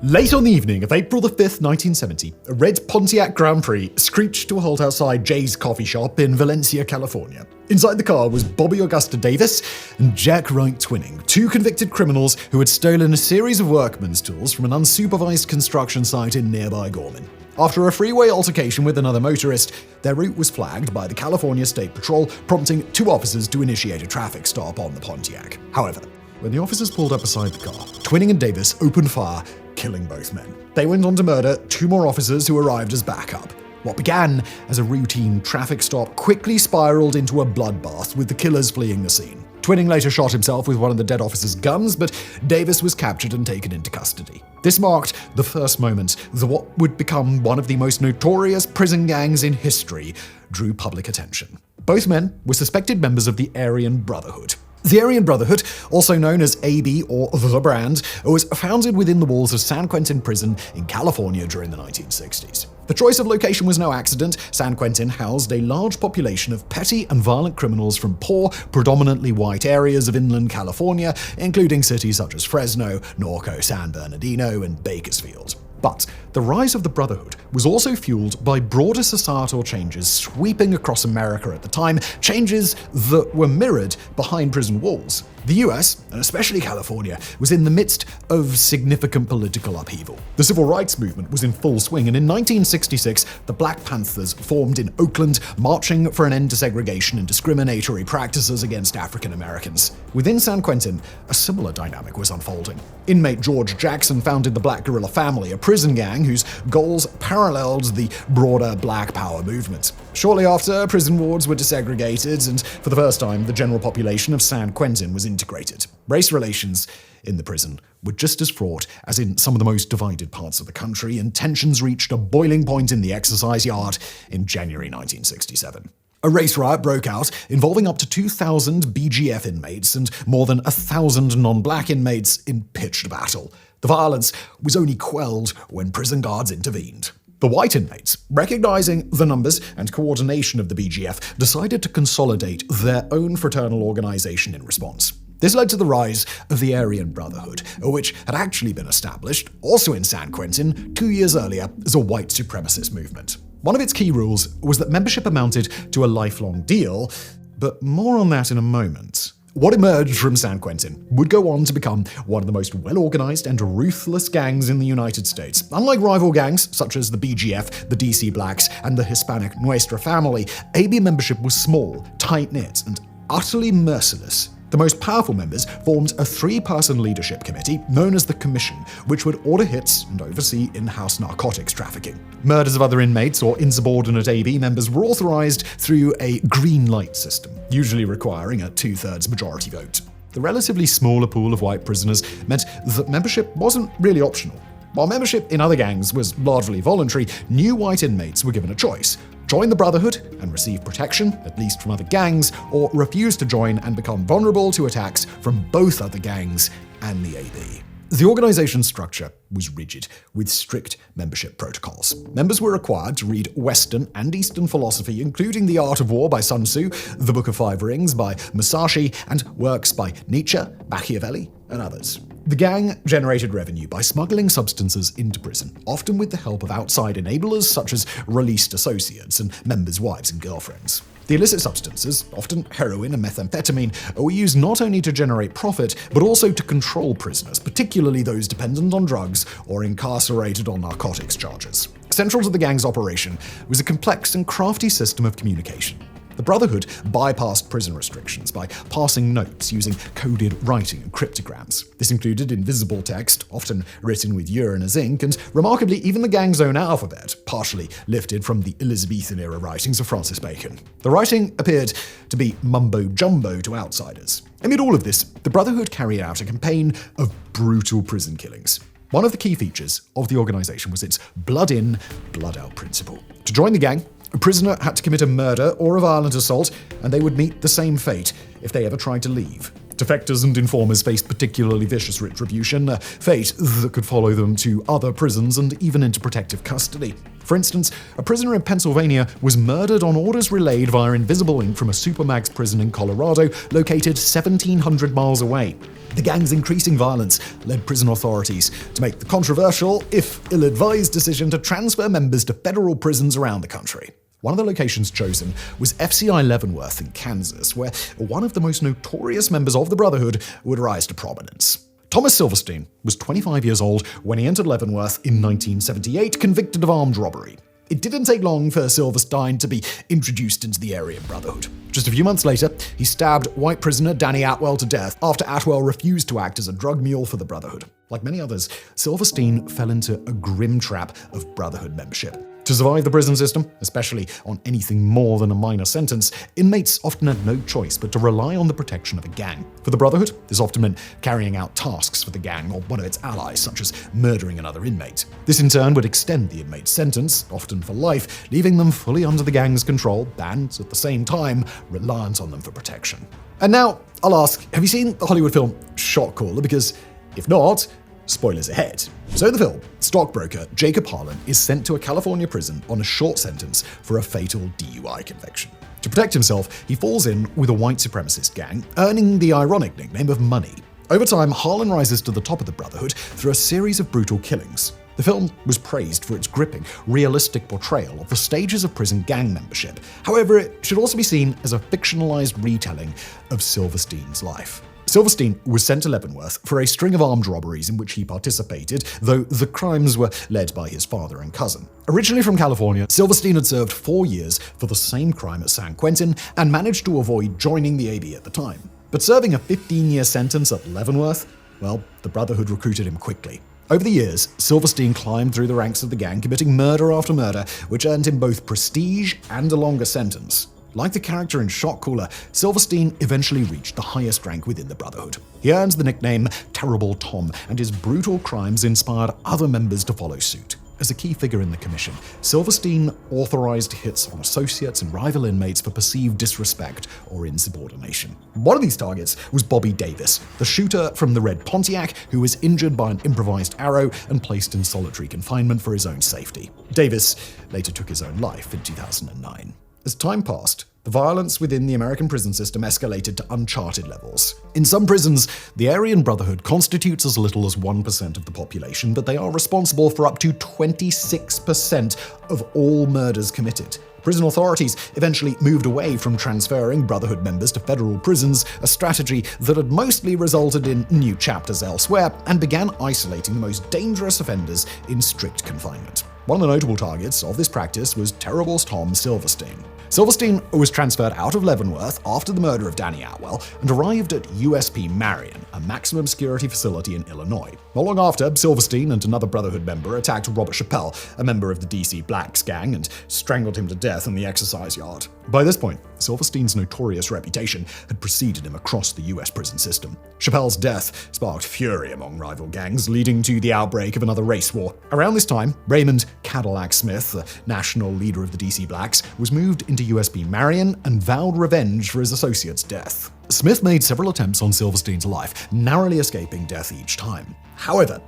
Late on the evening of April the 5th, 1970, a red Pontiac Grand Prix screeched to a halt outside Jay's coffee shop in Valencia, California. Inside the car was Bobby Augusta Davis and Jack Wright Twinning, two convicted criminals who had stolen a series of workman's tools from an unsupervised construction site in nearby Gorman. After a freeway altercation with another motorist, their route was flagged by the California State Patrol, prompting two officers to initiate a traffic stop on the Pontiac. However, when the officers pulled up beside the car, Twinning and Davis opened fire, killing both men. They went on to murder two more officers who arrived as backup. What began as a routine traffic stop quickly spiraled into a bloodbath, with the killers fleeing the scene. Twinning later shot himself with one of the dead officers' guns, but Davis was captured and taken into custody. This marked the first moment that what would become one of the most notorious prison gangs in history drew public attention. Both men were suspected members of the Aryan Brotherhood. The Aryan Brotherhood, also known as AB or The Brand, was founded within the walls of San Quentin prison in California during the 1960s. The choice of location was no accident. San Quentin housed a large population of petty and violent criminals from poor, predominantly white areas of inland California, including cities such as Fresno, Norco, San Bernardino, and Bakersfield. But the rise of the Brotherhood was also fueled by broader societal changes sweeping across America at the time, changes that were mirrored behind prison walls. The US, and especially California, was in the midst of significant political upheaval. The civil rights movement was in full swing, and in 1966, the Black Panthers formed in Oakland, marching for an end to segregation and discriminatory practices against African Americans. Within San Quentin, a similar dynamic was unfolding. Inmate George Jackson founded the Black Guerrilla Family, a prison gang whose goals paralleled the broader Black Power movement. Shortly after, prison wards were desegregated, and for the first time, the general population of San Quentin was integrated. Race relations in the prison were just as fraught as in some of the most divided parts of the country, and tensions reached a boiling point in the exercise yard in January 1967. A race riot broke out involving up to 2,000 BGF inmates and more than 1,000 non-black inmates in pitched battle. The violence was only quelled when prison guards intervened. The white inmates, recognizing the numbers and coordination of the BGF, decided to consolidate their own fraternal organization in response. This led to the rise of the Aryan Brotherhood, which had actually been established, also in San Quentin, 2 years earlier as a white supremacist movement. One of its key rules was that membership amounted to a lifelong deal, but more on that in a moment. What emerged from San Quentin would go on to become one of the most well-organized and ruthless gangs in the United States. Unlike rival gangs such as the BGF, the DC Blacks, and the Hispanic Nuestra family, AB membership was small, tight-knit, and utterly merciless. The most powerful members formed a three-person leadership committee known as the Commission, which would order hits and oversee in-house narcotics trafficking. Murders of other inmates or insubordinate AB members were authorized through a green light system, usually requiring a 2/3 majority vote. The relatively smaller pool of white prisoners meant that membership wasn't really optional. While membership in other gangs was largely voluntary, new white inmates were given a choice: join the Brotherhood and receive protection, at least from other gangs, or refuse to join and become vulnerable to attacks from both other gangs and the AB. The organization's structure was rigid, with strict membership protocols. Members were required to read Western and Eastern philosophy, including The Art of War by Sun Tzu, The Book of Five Rings by Musashi, and works by Nietzsche, Machiavelli, and others. The gang generated revenue by smuggling substances into prison, often with the help of outside enablers such as released associates and members' wives and girlfriends. The illicit substances, often heroin and methamphetamine, were used not only to generate profit, but also to control prisoners, particularly those dependent on drugs or incarcerated on narcotics charges. Central to the gang's operation was a complex and crafty system of communication. The Brotherhood bypassed prison restrictions by passing notes using coded writing and cryptograms. This included invisible text, often written with urine as ink, and remarkably, even the gang's own alphabet, partially lifted from the Elizabethan-era writings of Francis Bacon. The writing appeared to be mumbo-jumbo to outsiders. Amid all of this, the Brotherhood carried out a campaign of brutal prison killings. One of the key features of the organization was its blood-in, blood-out principle. To join the gang, a prisoner had to commit a murder or a violent assault, and they would meet the same fate if they ever tried to leave. Defectors and informers faced particularly vicious retribution, a fate that could follow them to other prisons and even into protective custody. For instance, a prisoner in Pennsylvania was murdered on orders relayed via invisible ink from a supermax prison in Colorado, located 1,700 miles away. The gang's increasing violence led prison authorities to make the controversial, if ill-advised, decision to transfer members to federal prisons around the country. One of the locations chosen was FCI Leavenworth in Kansas, where one of the most notorious members of the Brotherhood would rise to prominence. Thomas Silverstein was 25 years old when he entered Leavenworth in 1978, convicted of armed robbery. It didn't take long for Silverstein to be introduced into the Aryan Brotherhood. Just a few months later, he stabbed white prisoner Danny Atwell to death after Atwell refused to act as a drug mule for the Brotherhood. Like many others, Silverstein fell into a grim trap of Brotherhood membership. To survive the prison system, especially on anything more than a minor sentence, inmates often had no choice but to rely on the protection of a gang. For the Brotherhood, this often meant carrying out tasks for the gang or one of its allies, such as murdering another inmate. This in turn would extend the inmate's sentence, often for life, leaving them fully under the gang's control and, at the same time, reliant on them for protection. And now, I'll ask, have you seen the Hollywood film Shot Caller? Because if not, spoilers ahead. So in the film, stockbroker Jacob Harlan is sent to a California prison on a short sentence for a fatal DUI conviction. To protect himself, he falls in with a white supremacist gang, earning the ironic nickname of Money. Over time, Harlan rises to the top of the Brotherhood through a series of brutal killings. The film was praised for its gripping, realistic portrayal of the stages of prison gang membership. However, it should also be seen as a fictionalized retelling of Silverstein's life. Silverstein was sent to Leavenworth for a string of armed robberies in which he participated, though the crimes were led by his father and cousin. Originally from California, Silverstein had served 4 years for the same crime at San Quentin and managed to avoid joining the AB at the time. But serving a 15-year sentence at Leavenworth, well, the Brotherhood recruited him quickly. Over the years, Silverstein climbed through the ranks of the gang, committing murder after murder, which earned him both prestige and a longer sentence. Like the character in Shot Caller, Silverstein eventually reached the highest rank within the Brotherhood. He earns the nickname Terrible Tom, and his brutal crimes inspired other members to follow suit. As a key figure in the commission, Silverstein authorized hits on associates and rival inmates for perceived disrespect or insubordination. One of these targets was Bobby Davis, the shooter from the red Pontiac who was injured by an improvised arrow and placed in solitary confinement for his own safety. Davis later took his own life in 2009. As time passed, the violence within the American prison system escalated to uncharted levels. In some prisons, the Aryan Brotherhood constitutes as little as 1% of the population, but they are responsible for up to 26% of all murders committed. Prison authorities eventually moved away from transferring Brotherhood members to federal prisons, a strategy that had mostly resulted in new chapters elsewhere, and began isolating the most dangerous offenders in strict confinement. One of the notable targets of this practice was Terrible Tom Silverstein. Silverstein was transferred out of Leavenworth after the murder of Danny Atwell and arrived at USP Marion, a maximum security facility in Illinois. Not long after, Silverstein and another Brotherhood member attacked Robert Chappelle, a member of the DC Blacks gang, and strangled him to death in the exercise yard. By this point, Silverstein's notorious reputation had preceded him across the US prison system. Chappelle's death sparked fury among rival gangs, leading to the outbreak of another race war. Around this time, Raymond Cadillac Smith, the national leader of the DC Blacks, was moved into USP Marion and vowed revenge for his associate's death. Smith made several attempts on Silverstein's life, narrowly escaping death each time. However,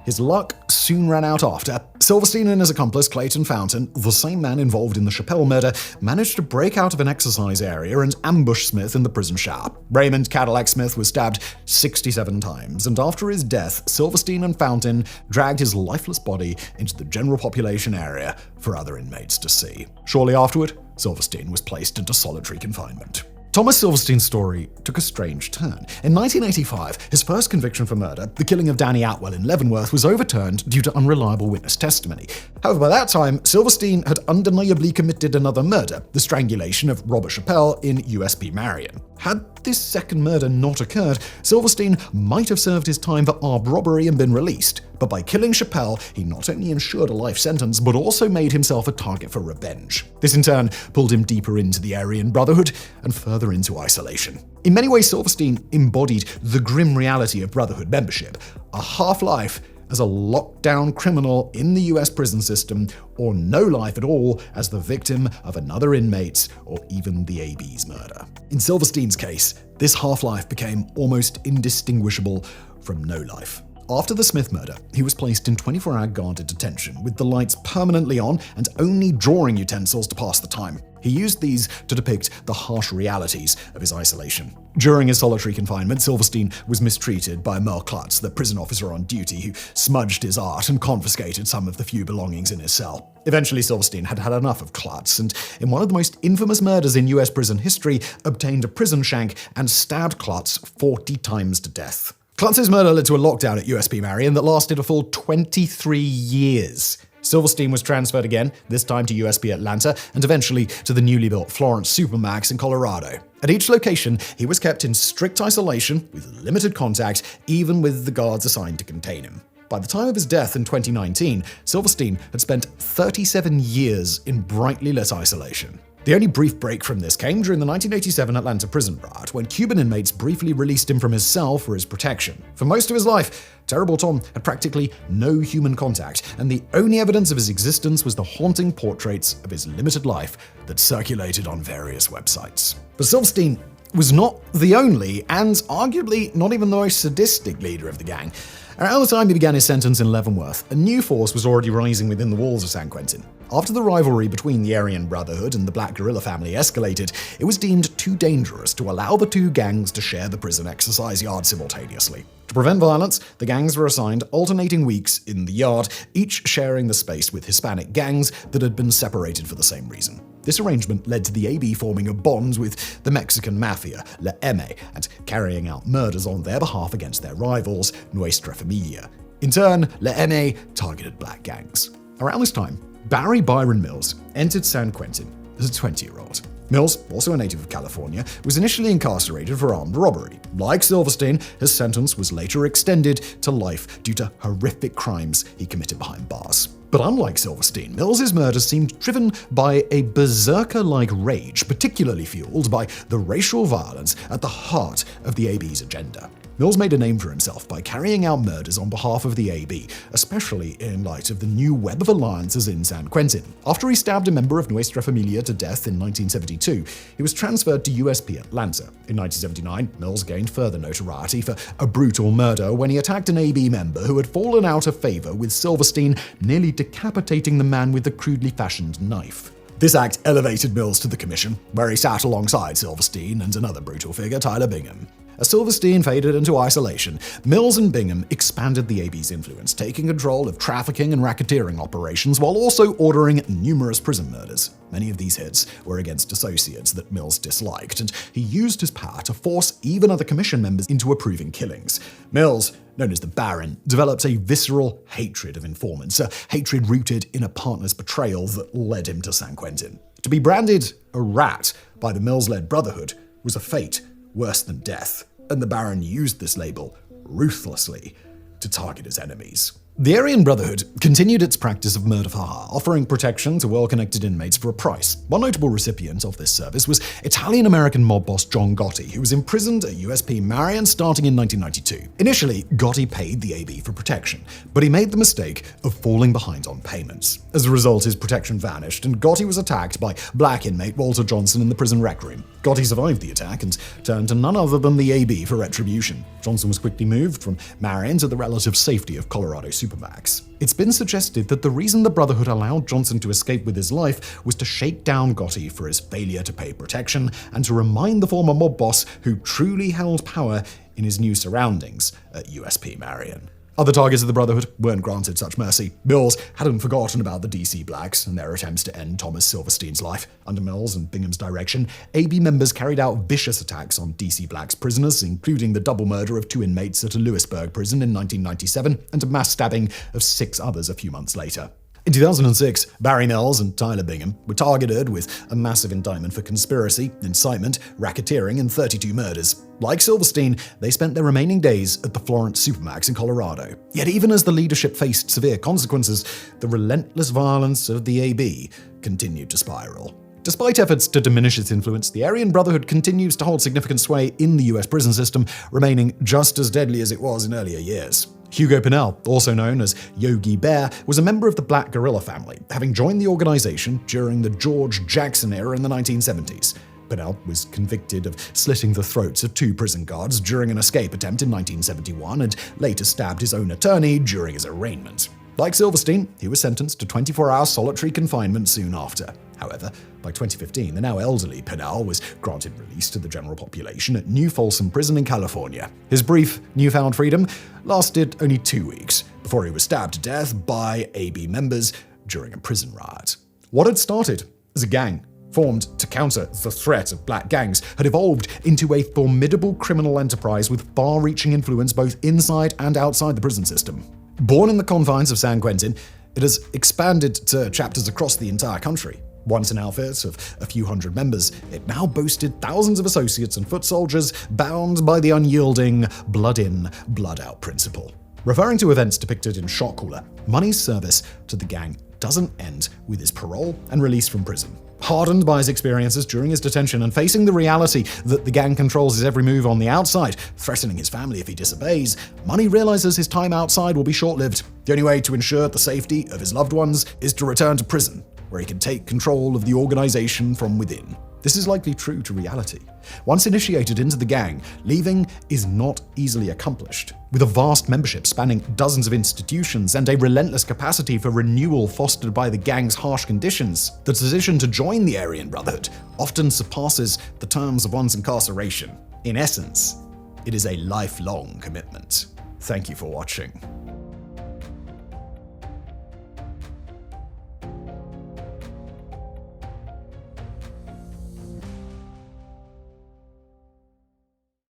his luck soon ran out after Silverstein and his accomplice Clayton Fountain, the same man involved in the Chappelle murder, managed to break out of an exercise area and ambush Smith in the prison shower. Raymond Cadillac Smith was stabbed 67 times, and after his death, Silverstein and Fountain dragged his lifeless body into the general population area for other inmates to see. Shortly afterward, Silverstein was placed into solitary confinement. Thomas Silverstein's story took a strange turn. In 1985, his first conviction for murder, the killing of Danny Atwell in Leavenworth, was overturned due to unreliable witness testimony. However, by that time, Silverstein had undeniably committed another murder, the strangulation of Robert Chappelle in USP Marion. Had this second murder not occurred, Silverstein might have served his time for armed robbery and been released. But by killing Chappelle, he not only ensured a life sentence, but also made himself a target for revenge. This in turn pulled him deeper into the Aryan Brotherhood and further into isolation. In many ways, Silverstein embodied the grim reality of Brotherhood membership, a half-life as a lockdown criminal in the US prison system, or no life at all as the victim of another inmate or even the AB's murder. In Silverstein's case, this half-life became almost indistinguishable from no life. After the Smith murder, he was placed in 24-hour guarded detention with the lights permanently on and only drawing utensils to pass the time. He used these to depict the harsh realities of his isolation. During his solitary confinement, Silverstein was mistreated by Merle Klutz, the prison officer on duty, who smudged his art and confiscated some of the few belongings in his cell. Eventually, Silverstein had had enough of Klutz, and in one of the most infamous murders in US prison history, obtained a prison shank and stabbed Klutz 40 times to death. Klutz's murder led to a lockdown at USP Marion that lasted a full 23 years. Silverstein was transferred again, this time to USP Atlanta, and eventually to the newly built Florence Supermax in Colorado. At each location, he was kept in strict isolation with limited contact, even with the guards assigned to contain him. By the time of his death in 2019, Silverstein had spent 37 years in brightly lit isolation. The only brief break from this came during the 1987 Atlanta prison riot, when Cuban inmates briefly released him from his cell for his protection. For most of his life, Terrible Tom had practically no human contact, and the only evidence of his existence was the haunting portraits of his limited life that circulated on various websites. But Silverstein was not the only, and arguably not even the most sadistic leader of the gang. Around the time he began his sentence in Leavenworth, a new force was already rising within the walls of San Quentin. After the rivalry between the Aryan Brotherhood and the Black Guerrilla family escalated, it was deemed too dangerous to allow the two gangs to share the prison exercise yard simultaneously. To prevent violence, the gangs were assigned alternating weeks in the yard, each sharing the space with Hispanic gangs that had been separated for the same reason. This arrangement led to the AB forming a bond with the Mexican mafia, La M, and carrying out murders on their behalf against their rivals, Nuestra Familia. In turn, La M targeted black gangs. Around this time, Barry Byron Mills entered San Quentin as a 20-year-old. Mills, also a native of California, was initially incarcerated for armed robbery. Like Silverstein, his sentence was later extended to life due to horrific crimes he committed behind bars. But unlike Silverstein, Mills's murders seemed driven by a berserker-like rage, particularly fueled by the racial violence at the heart of the AB's agenda. Mills made a name for himself by carrying out murders on behalf of the AB, especially in light of the new web of alliances in San Quentin. After he stabbed a member of Nuestra Familia to death in 1972, he was transferred to USP Atlanta. In 1979, Mills gained further notoriety for a brutal murder when he attacked an AB member who had fallen out of favor with Silverstein, nearly decapitating the man with the crudely fashioned knife. This act elevated Mills to the commission, where he sat alongside Silverstein and another brutal figure, Tyler Bingham. As Silverstein faded into isolation, Mills and Bingham expanded the AB's influence, taking control of trafficking and racketeering operations while also ordering numerous prison murders. Many of these hits were against associates that Mills disliked, and he used his power to force even other commission members into approving killings. Mills, known as the Baron, developed a visceral hatred of informants, a hatred rooted in a partner's betrayal that led him to San Quentin. To be branded a rat by the Mills-led Brotherhood was a fate worse than death, and the Baron used this label ruthlessly to target his enemies. The Aryan Brotherhood continued its practice of murder for hire, offering protection to well-connected inmates for a price. One notable recipient of this service was Italian-American mob boss John Gotti, who was imprisoned at USP Marion starting in 1992. Initially, Gotti paid the AB for protection, but he made the mistake of falling behind on payments. As a result, his protection vanished, and Gotti was attacked by black inmate Walter Johnson in the prison rec room. Gotti survived the attack and turned to none other than the AB for retribution. Johnson was quickly moved from Marion to the relative safety of Colorado Supermax. It's been suggested that the reason the Brotherhood allowed Johnson to escape with his life was to shake down Gotti for his failure to pay protection and to remind the former mob boss who truly held power in his new surroundings at USP Marion. Other targets of the Brotherhood weren't granted such mercy. Mills hadn't forgotten about the DC Blacks and their attempts to end Thomas Silverstein's life. Under Mills and Bingham's direction, AB members carried out vicious attacks on DC Blacks prisoners, including the double murder of 2 inmates at a Lewisburg prison in 1997 and a mass stabbing of 6 others a few months later. In 2006, Barry Mills and Tyler Bingham were targeted with a massive indictment for conspiracy, incitement, racketeering, and 32 murders. Like Silverstein, they spent their remaining days at the Florence Supermax in Colorado. Yet even as the leadership faced severe consequences, the relentless violence of the AB continued to spiral. Despite efforts to diminish its influence, the Aryan Brotherhood continues to hold significant sway in the US prison system, remaining just as deadly as it was in earlier years. Hugo Pinnell, also known as Yogi Bear, was a member of the Black Guerrilla family, having joined the organization during the George Jackson era in the 1970s. Pinnell was convicted of slitting the throats of 2 prison guards during an escape attempt in 1971 and later stabbed his own attorney during his arraignment. Like Silverstein, he was sentenced to 24-hour solitary confinement soon after. However, by 2015, the now elderly Pinnell was granted release to the general population at New Folsom Prison in California. His brief, newfound freedom lasted only 2 weeks before he was stabbed to death by AB members during a prison riot. What had started as a gang formed to counter the threat of black gangs had evolved into a formidable criminal enterprise with far-reaching influence both inside and outside the prison system. Born in the confines of San Quentin, it has expanded to chapters across the entire country. Once an outfit of a few hundred members, it now boasted thousands of associates and foot soldiers bound by the unyielding blood-in, blood-out principle. Referring to events depicted in Shot Caller, Money's service to the gang doesn't end with his parole and release from prison. Hardened by his experiences during his detention and facing the reality that the gang controls his every move on the outside, threatening his family if he disobeys, Money realizes his time outside will be short-lived. The only way to ensure the safety of his loved ones is to return to prison, where he can take control of the organization from within. This is likely true to reality. Once initiated into the gang, leaving is not easily accomplished. With a vast membership spanning dozens of institutions and a relentless capacity for renewal fostered by the gang's harsh conditions, the decision to join the Aryan Brotherhood often surpasses the terms of one's incarceration. In essence, it is a lifelong commitment. Thank you for watching.